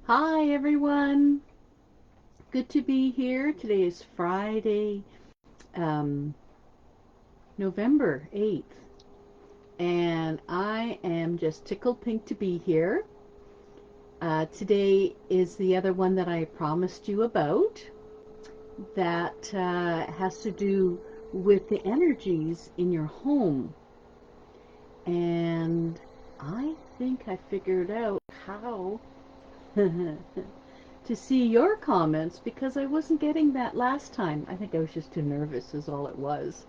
Hi everyone, good to be here. Today is Friday, um, November 8th, and I am just tickled pink to be here. Today is the other one that I promised you about that has to do with the energies in your home. And I think I figured out how to see your comments because I wasn't getting that last time. I think I was just too nervous, is all it was.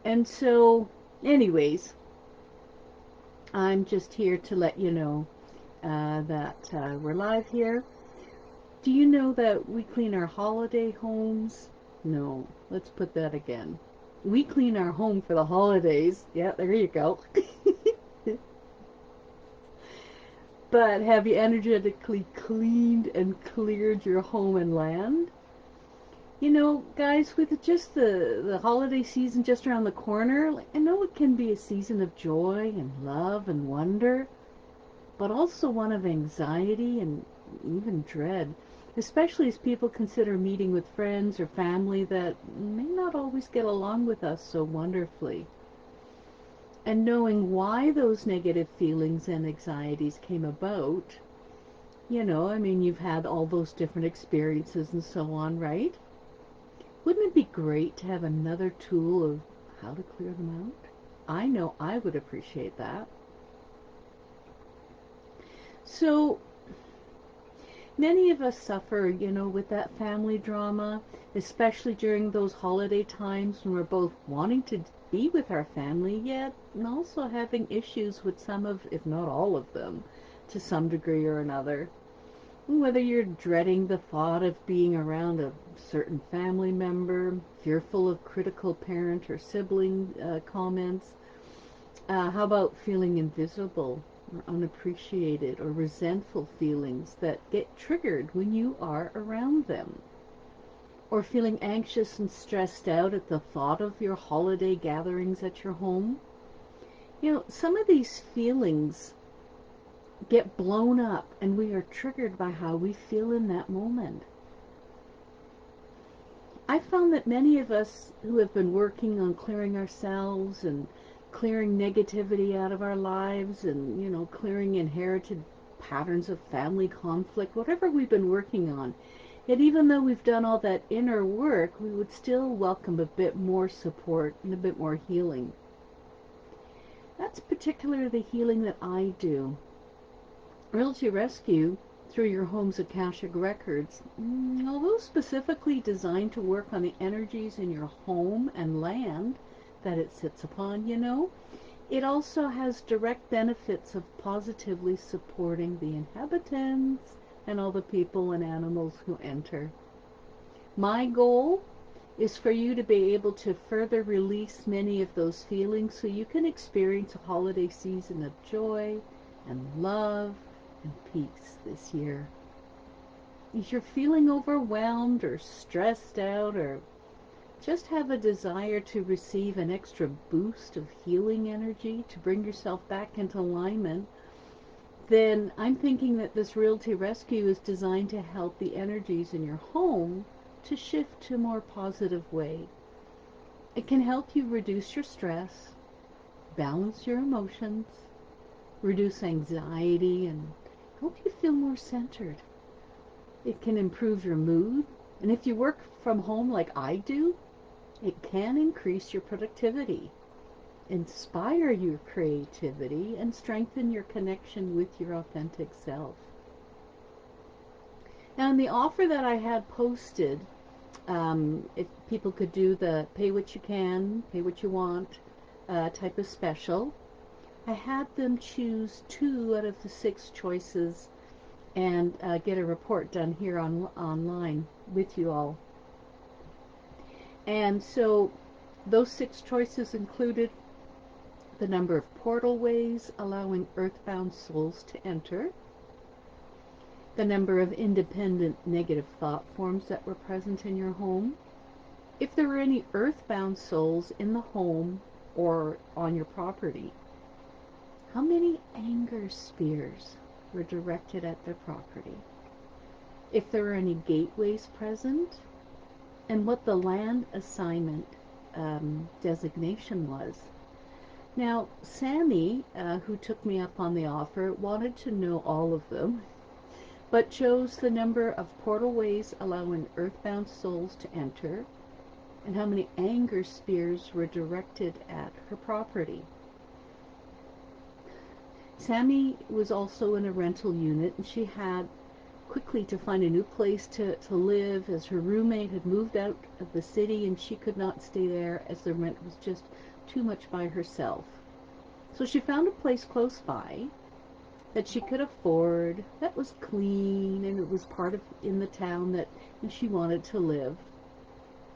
And so, anyways, I'm just here to let you know that we're live here. Do you know that we clean our holiday homes? No, let's put that again. We clean our home for the holidays. Yeah, there you go. But have you energetically cleaned and cleared your home and land? You know, guys, with just the holiday season just around the corner, like, I know it can be a season of joy and love and wonder, but also one of anxiety and even dread, especially as people consider meeting with friends or family that may not always get along with us so wonderfully. And knowing why those negative feelings and anxieties came about, you've had all those different experiences and so on, right? Wouldn't it be great to have another tool of how to clear them out? I know I would appreciate that. So many of us suffer, with that family drama, especially during those holiday times when we're both wanting to be with our family, yet and also having issues with some of, if not all of them, to some degree or another. Whether you're dreading the thought of being around a certain family member, fearful of critical parent or sibling comments, how about feeling invisible or unappreciated or resentful feelings that get triggered when you are around them? Or feeling anxious and stressed out at the thought of your holiday gatherings at your home? Some of these feelings get blown up and we are triggered by how we feel in that moment. I found that many of us who have been working on clearing ourselves and clearing negativity out of our lives and, clearing inherited patterns of family conflict, whatever we've been working on, yet even though we've done all that inner work, we would still welcome a bit more support and a bit more healing. That's particularly the healing that I do. Realty Rescue, through your home's Akashic Records, although specifically designed to work on the energies in your home and land that it sits upon, it also has direct benefits of positively supporting the inhabitants and all the people and animals who enter. My goal is for you to be able to further release many of those feelings so you can experience a holiday season of joy and love and peace this year. If you're feeling overwhelmed or stressed out or just have a desire to receive an extra boost of healing energy to bring yourself back into alignment, then I'm thinking that this Realty Rescue is designed to help the energies in your home to shift to a more positive way. It can help you reduce your stress, balance your emotions, reduce anxiety, and help you feel more centered. It can improve your mood, and if you work from home like I do, it can increase your productivity, inspire your creativity, and strengthen your connection with your authentic self. Now, in the offer that I had posted, if people could do the pay what you can, pay what you want type of special, I had them choose 2 out of the 6 choices and get a report done here online with you all. And so those 6 choices included the number of portal ways allowing earthbound souls to enter, the number of independent negative thought forms that were present in your home, if there were any earthbound souls in the home or on your property, how many anger spheres were directed at their property, if there were any gateways present, and what the land assignment designation was. Now, Sammy, who took me up on the offer, wanted to know all of them, but chose the number of portalways allowing earthbound souls to enter, and how many anger spears were directed at her property. Sammy was also in a rental unit, and she had quickly to find a new place to live, as her roommate had moved out of the city and she could not stay there as the rent was just too much by herself. So she found a place close by that she could afford, that was clean, and it was part of in the town that she wanted to live.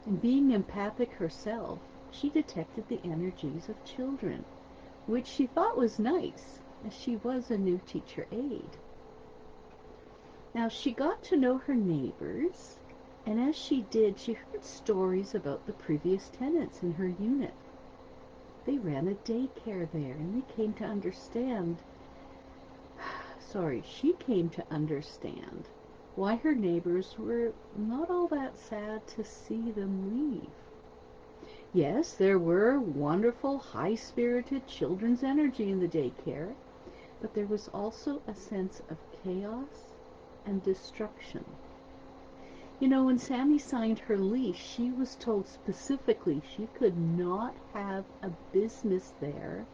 And being empathic herself, she detected the energies of children, which she thought was nice, as she was a new teacher aide. Now, she got to know her neighbors, and as she did, she heard stories about the previous tenants in her unit. They ran a daycare there, and they came to understand, she came to understand why her neighbors were not all that sad to see them leave. Yes, there were wonderful, high-spirited children's energy in the daycare, but there was also a sense of chaos and destruction. You know, when Sammy signed her lease, she was told specifically she could not have a business there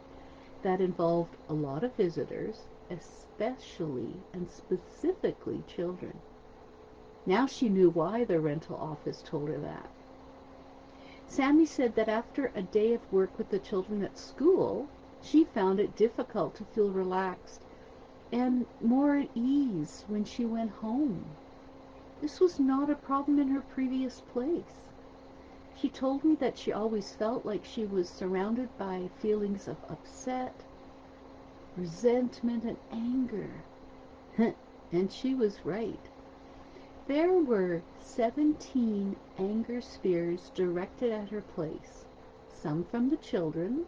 that involved a lot of visitors, especially and specifically children. Now she knew why the rental office told her that. Sammy said that after a day of work with the children at school, she found it difficult to feel relaxed and more at ease when she went home. This was not a problem in her previous place. She told me that she always felt like she was surrounded by feelings of upset, resentment, and anger. And she was right. There were 17 anger spears directed at her place, some from the children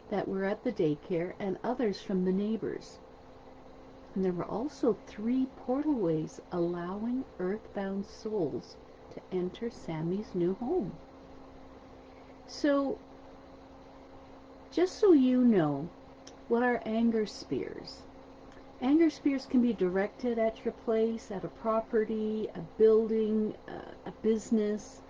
that were at the daycare and others from the neighbors. And there were also 3 portalways allowing earthbound souls to enter Sammy's new home. So, just so you know, what are anger spears? Anger spears can be directed at your place, at a property, a building, a business.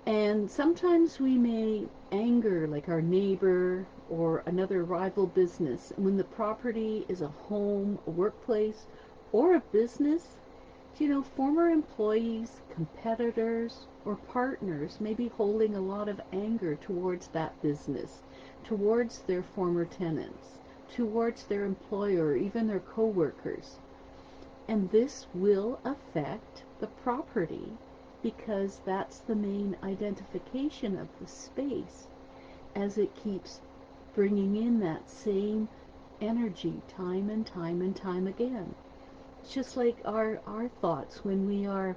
And sometimes we may anger like our neighbor or another rival business. And when the property is a home, a workplace, or a business, you know, former employees, competitors, or partners may be holding a lot of anger towards that business, towards their former tenants, towards their employer, or even their co-workers. And this will affect the property because that's the main identification of the space, as it keeps bringing in that same energy time and time and time again. It's just like our thoughts when we are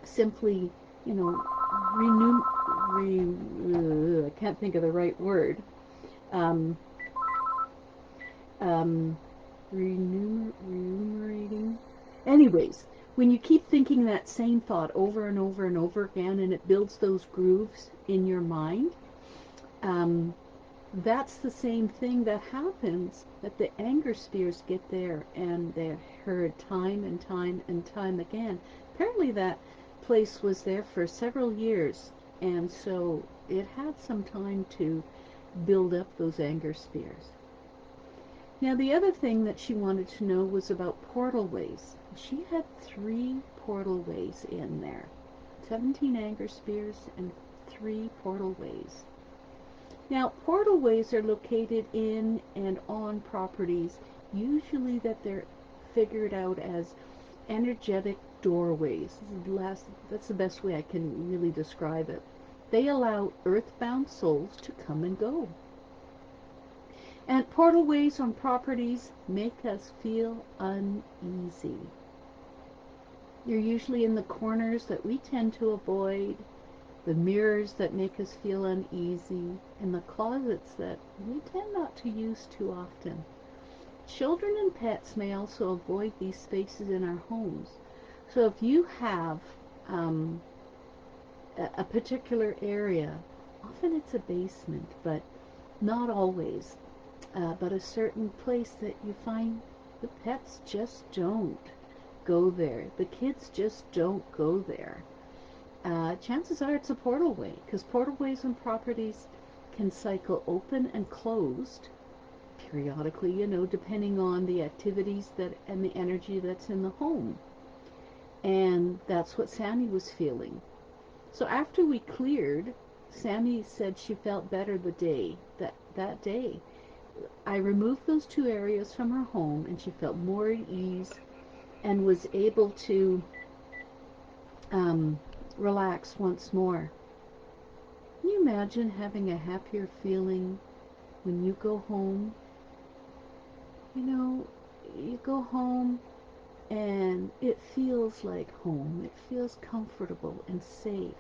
simply, you know, I can't think of the right word. Remunerating. Anyways, when you keep thinking that same thought over and over and over again, and it builds those grooves in your mind, that's the same thing that happens, that the anger spears get there and they're heard time and time and time again. Apparently that place was there for several years, and so it had some time to build up those anger spears. Now, the other thing that she wanted to know was about portalways. She had 3 portalways in there, 17 anger spears and 3 portalways. Now, portalways are located in and on properties, usually that they're figured out as energetic doorways. That's the best way I can really describe it. They allow earthbound souls to come and go. And portalways on properties make us feel uneasy. You're usually in the corners that we tend to avoid, the mirrors that make us feel uneasy, and the closets that we tend not to use too often. Children and pets may also avoid these spaces in our homes. So if you have um, a particular area, often it's a basement, but not always, but a certain place that you find the pets just don't go there. The kids just don't go there. Chances are it's a portalway, because portalways and properties can cycle open and closed periodically, depending on the activities that and the energy that's in the home. And that's what Sammy was feeling. So after we cleared, Sammy said she felt better that day. I removed those two areas from her home, and she felt more at ease and was able to um, relax once more. Can you imagine having a happier feeling when you go home? You know, you go home and it feels like home. It feels comfortable and safe.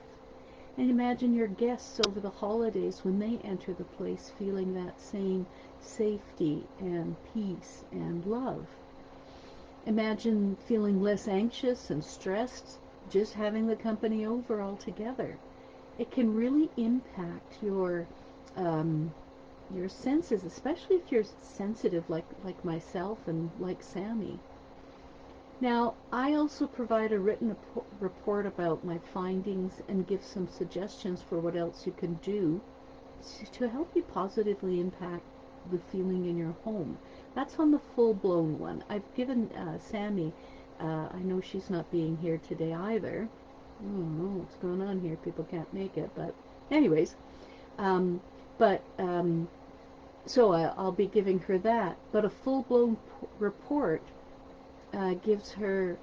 And imagine your guests over the holidays when they enter the place feeling that same safety and peace and love. Imagine feeling less anxious and stressed just having the company over altogether. It can really impact um, your senses, especially if you're sensitive like myself and like Sammy. Now, I also provide a written report about my findings and give some suggestions for what else you can do to help you positively impact the feeling in your home. That's on the full-blown one. I've given Sammy, I know she's not being here today either. I don't know what's going on here. People can't make it. But anyways, um, but so I'll be giving her that. But a full-blown report gives her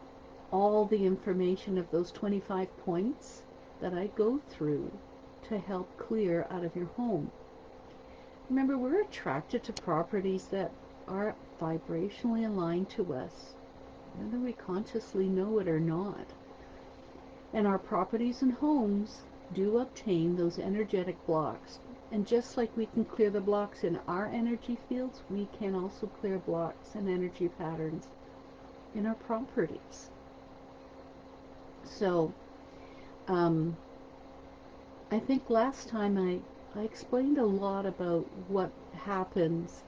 all the information of those 25 points that I go through to help clear out of your home. Remember, we're attracted to properties that are vibrationally aligned to us, whether we consciously know it or not. And our properties and homes do obtain those energetic blocks. And just like we can clear the blocks in our energy fields, we can also clear blocks and energy patterns in our properties. So, I think last time I explained a lot about what happens.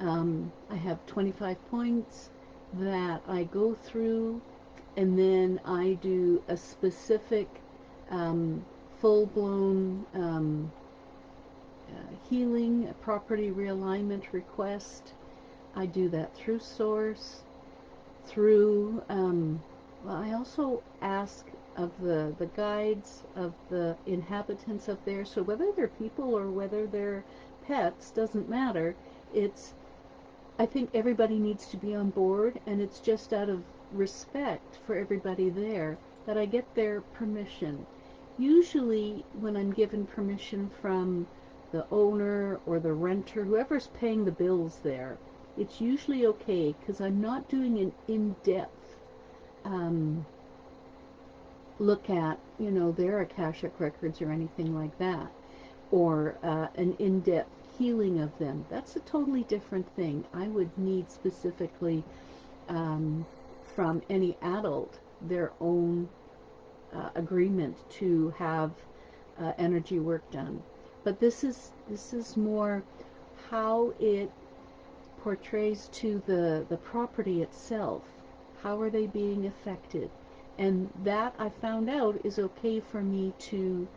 I have 25 points that I go through, and then I do a specific full-blown healing, a property realignment request. I do that through Source, through, well, I also ask of the guides, of the inhabitants of there, so whether they're people or whether they're pets, doesn't matter. I think everybody needs to be on board, and it's just out of respect for everybody there that I get their permission. Usually when I'm given permission from the owner or the renter, whoever's paying the bills there, it's usually okay, because I'm not doing an in-depth look at, their Akashic records or anything like that, or an in-depth healing of them. That's a totally different thing. I would need specifically from any adult their own agreement to have energy work done. But this is more how it portrays to the property itself. How are they being affected? And that I found out is okay for me to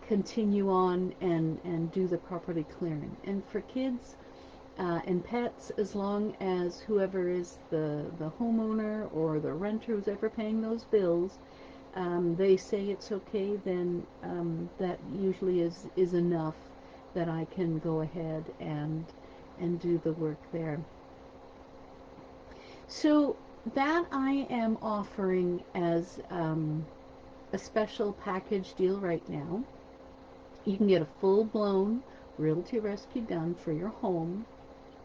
continue on and do the property clearing. And for kids and pets, as long as whoever is the homeowner or the renter who's ever paying those bills, they say it's okay, then that usually is enough that I can go ahead and do the work there. So that I am offering as a special package deal right now. You can get a full-blown realty rescue done for your home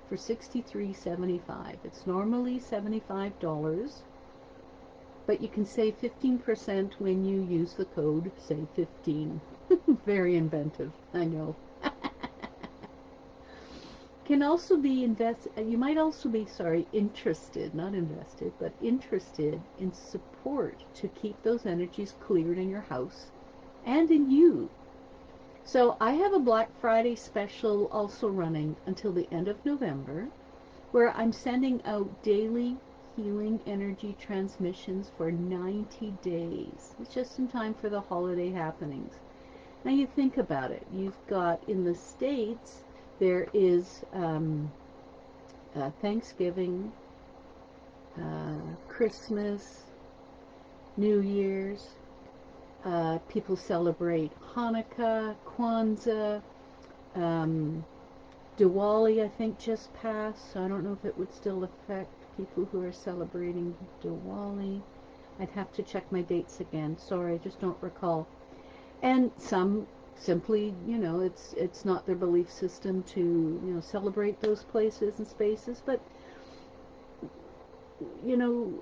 for $63.75. It's normally $75, but you can save 15% when you use the code SAVE15. Very inventive, I know. can also be you might also be, sorry, interested, not invested, but interested in support to keep those energies cleared in your house and in you. So I have a Black Friday special also running until the end of November, where I'm sending out daily healing energy transmissions for 90 days. It's just in time for the holiday happenings. Now you think about it. You've got, in the States, there is Thanksgiving, Christmas, New Year's. People celebrate Hanukkah, Kwanzaa, Diwali, I think, just passed, so I don't know if it would still affect people who are celebrating Diwali. I'd have to check my dates again. Sorry, I just don't recall. And some simply, it's not their belief system to, celebrate those places and spaces, but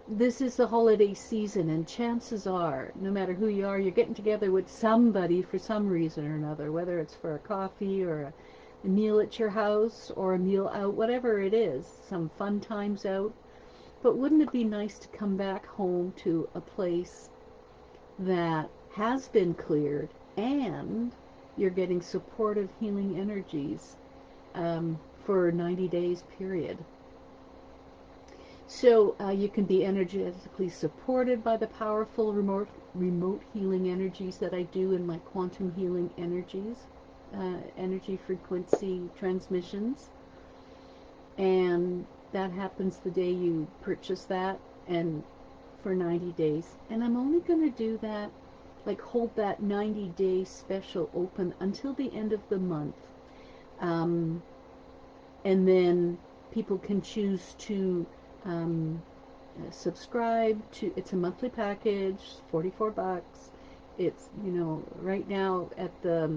this is the holiday season, and chances are, no matter who you are, you're getting together with somebody for some reason or another, whether it's for a coffee or a meal at your house or a meal out, whatever it is, some fun times out. But wouldn't it be nice to come back home to a place that has been cleared and you're getting supportive healing energies for 90 days period? So you can be energetically supported by the powerful remote healing energies that I do in my quantum healing energies, energy frequency transmissions. And that happens the day you purchase that, and for 90 days. And I'm only going to do that, like hold that 90-day special open until the end of the month. And then people can choose to subscribe to, it's a monthly package, $44. It's, right now at I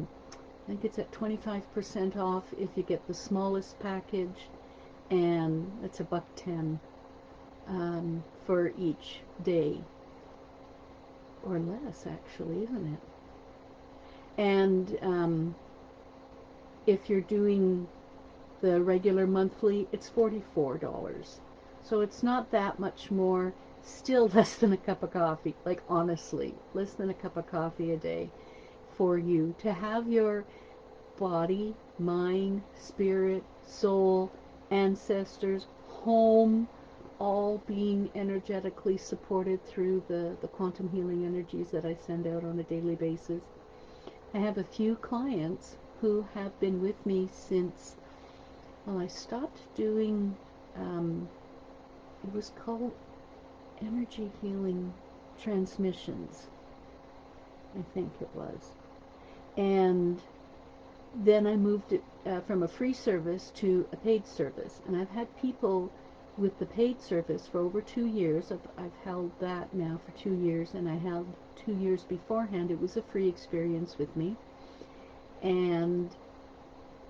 think it's at 25% off if you get the smallest package, and it's $1.10 for each day, or less actually, isn't it? And if you're doing the regular monthly, it's $44. So it's not that much more, still less than a cup of coffee, like honestly, less than a cup of coffee a day for you to have your body, mind, spirit, soul, ancestors, home, all being energetically supported through the quantum healing energies that I send out on a daily basis. I have a few clients who have been with me since, well, I stopped doing, it was called energy healing transmissions, I think it was. And then I moved it from a free service to a paid service. And I've had people with the paid service for over 2 years. I've held that now for 2 years, and I held 2 years beforehand. It was a free experience with me. And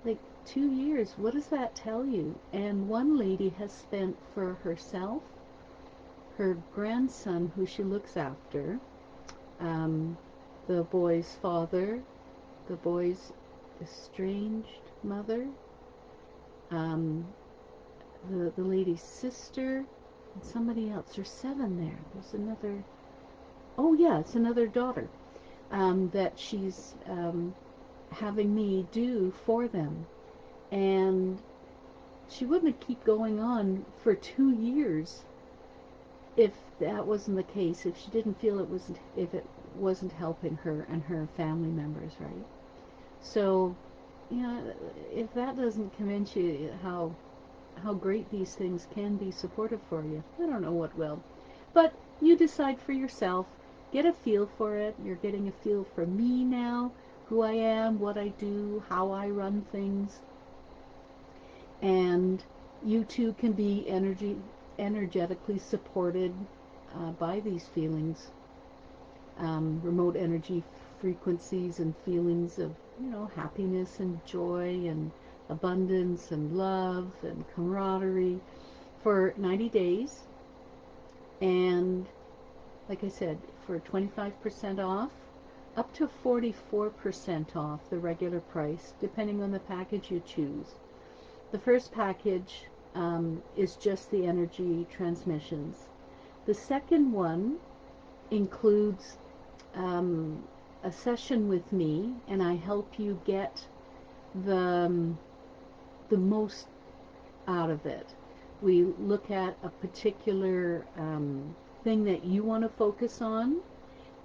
like 2 years, what does that tell you? And one lady has spent for herself, her grandson, who she looks after, the boy's father, the boy's estranged mother, the lady's sister, and somebody else. There's 7 there. There's another, oh yeah, it's another daughter that she's having me do for them. And she wouldn't keep going on for 2 years if that wasn't the case, if she didn't feel if it wasn't helping her and her family members, right? So, if that doesn't convince you how great these things can be supportive for you, I don't know what will. But you decide for yourself. Get a feel for it. You're getting a feel for me now, who I am, what I do, how I run things. And you too can be energetically supported by these feelings, remote energy frequencies and feelings of, happiness and joy and abundance and love and camaraderie for 90 days. And like I said, for 25% off, up to 44% off the regular price, depending on the package you choose. The first package is just the energy transmissions. The second one includes a session with me, and I help you get the the most out of it. We look at a particular thing that you want to focus on,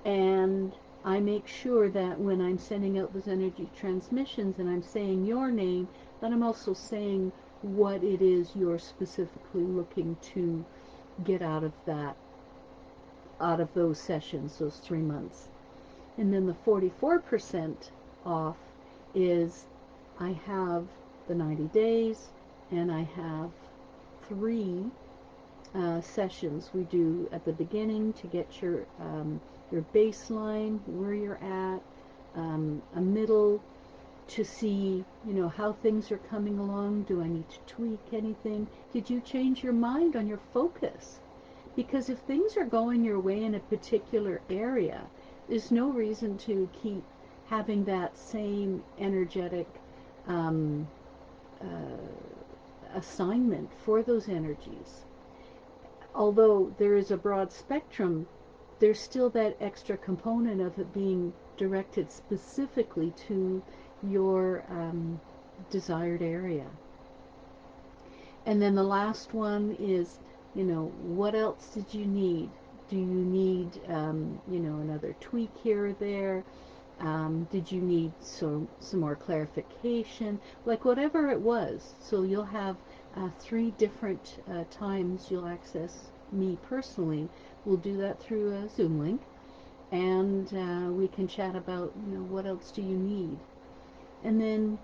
and I make sure that when I'm sending out those energy transmissions and I'm saying your name, that I'm also saying what it is you're specifically looking to get out of that, out of those sessions, those 3 months. And then the 44% off is I have the 90 days, and I have three sessions we do at the beginning to get your baseline, where you're at, a middle to see, how things are coming along. Do I need to tweak anything? Did you change your mind on your focus? Because if things are going your way in a particular area, there's no reason to keep having that same energetic um, assignment for those energies. Although there is a broad spectrum, there's still that extra component of it being directed specifically to your desired area. And then the last one is, what else did you need? Do you need, another tweak here or there? Did you need some more clarification? Like whatever it was. So you'll have three different times you'll access me personally. We'll do that through a Zoom link, and we can chat about, what else do you need? And then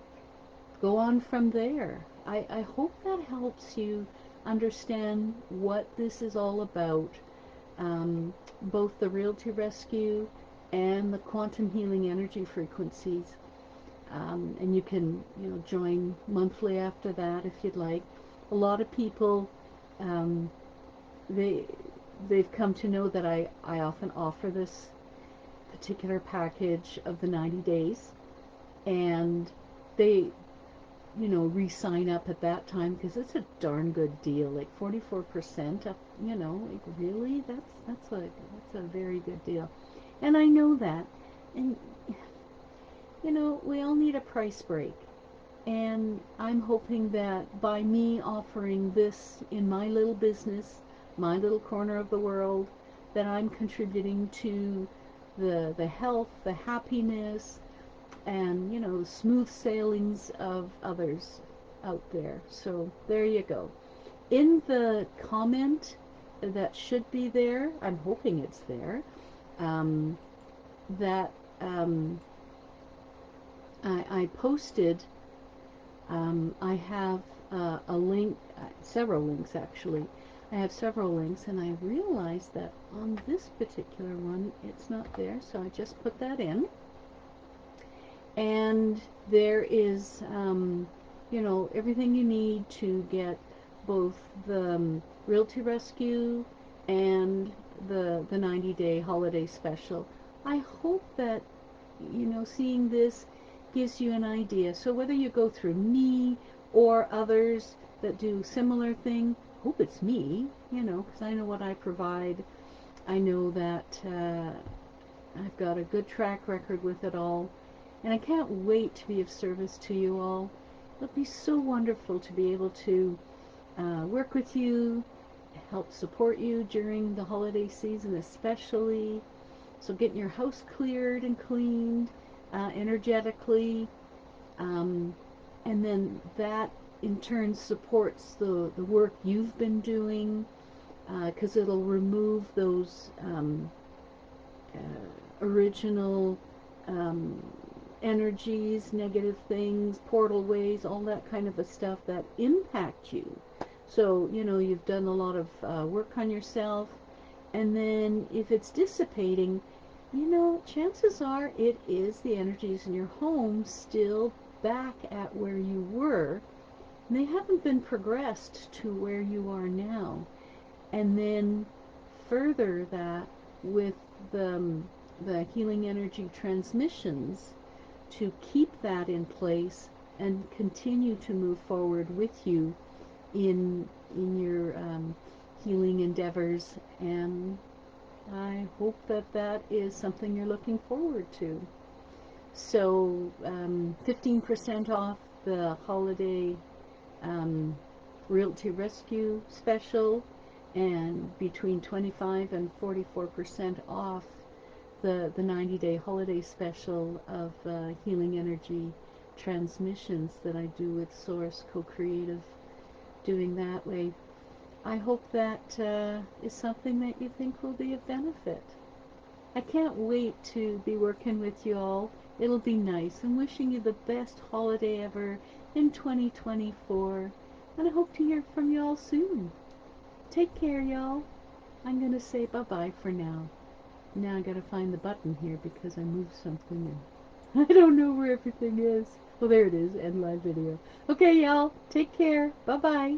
go on from there. I hope that helps you understand what this is all about, both the Realty Rescue and the quantum healing energy frequencies. And you can, join monthly after that if you'd like. A lot of people, um, they've come to know that I often offer this particular package of the 90 days, and they, re-sign up at that time because it's a darn good deal, like 44% up, like really, that's a very good deal. And I know that. And, we all need a price break. And I'm hoping that by me offering this in my little business, my little corner of the world, that I'm contributing to the health, the happiness, and, smooth sailings of others out there. So there you go. In the comment that should be there, I'm hoping it's there, um, that I posted, I have a link, several links actually. I have several links, and I realized that on this particular one it's not there, so I just put that in. And there is, everything you need to get both the Realty Rescue and the 90-day holiday special. I hope that, seeing this gives you an idea. So whether you go through me or others that do similar thing, hope it's me, because I know what I provide. I know that I've got a good track record with it all, and I can't wait to be of service to you all. It'll be so wonderful to be able to work with you, help support you during the holiday season especially. So getting your house cleared and cleaned energetically, and then that in turn supports the work you've been doing, because it'll remove those original um, energies, negative things, portal ways, all that kind of a stuff that impact you. So, you've done a lot of work on yourself, and then if it's dissipating, chances are it is the energies in your home still back at where you were. And they haven't been progressed to where you are now. And then further that with the healing energy transmissions to keep that in place, and continue to move forward with you in your healing endeavors. And I hope that that is something you're looking forward to. So 15% off the holiday Realty Rescue special, and between 25 and 44% off the 90-day holiday special of healing energy transmissions that I do with Source Co-Creative, doing that way. I hope that is something that you think will be of benefit. I can't wait to be working with you all. It'll be nice. I'm wishing you the best holiday ever in 2024, and I hope to hear from you all soon. Take care, y'all. I'm going to say bye-bye for now. Now I gotta find the button here because I moved something and I don't know where everything is. Well, there it is, end live video. Okay, y'all, take care. Bye-bye.